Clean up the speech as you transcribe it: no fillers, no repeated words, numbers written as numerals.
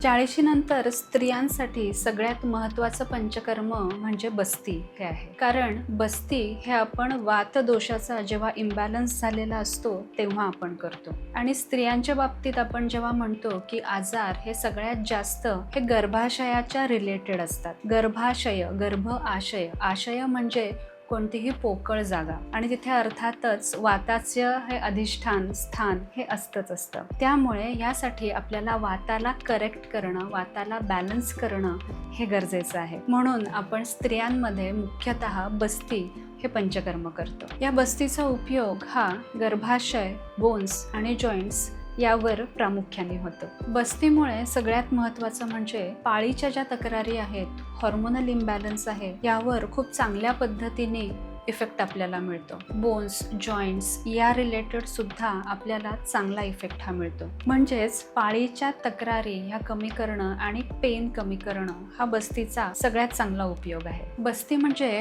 40 नंतर स्त्रियांसाठी सगळ्यात महत्त्वाचं पंचकर्म म्हणजे बस्ती हे आहे. कारण बस्ती हे आपण वातदोषाचा जेव्हा इम्बॅलन्स झालेला असतो तेव्हा आपण करतो. आणि स्त्रियांच्या बाबतीत आपण जेव्हा म्हणतो की आजार हे सगळ्यात जास्त हे गर्भाशयाच्या रिलेटेड असतात. गर्भाशय, गर्भ आशय, आशय म्हणजे कोणतीही पोकळ जागा आणि तिथे अर्थातच वाताचे हे अधिष्ठान स्थान हे असतं. त्यामुळे यासाठी आपल्याला वाताला करेक्ट करणं, वाताला बॅलन्स करणं हे गरजेचं आहे. म्हणून आपण स्त्रियांमध्ये मुख्यतः बस्ती हे पंचकर्म करतो. या बस्तीचा उपयोग हा गर्भाशय, बोन्स आणि जॉईंट्स यावर प्रामुख्याने होतो. बस्तीमुळे सगळ्यात महत्त्वाचं म्हणजे पाळीच्या ज्या तक्रारी आहेत, हॉर्मोनल इम्बॅलन्स आहे, यावर खूप चांगल्या पद्धतीने इफेक्ट आपल्याला मिळतो. बोन्स, जॉईंट्स या रिलेटेड सुद्धा आपल्याला चांगला इफेक्ट हा मिळतो. म्हणजेच पाळीच्या तक्रारी ह्या कमी करणं आणि पेन कमी करणं हा बस्तीचा सगळ्यात चांगला उपयोग आहे. बस्ती म्हणजे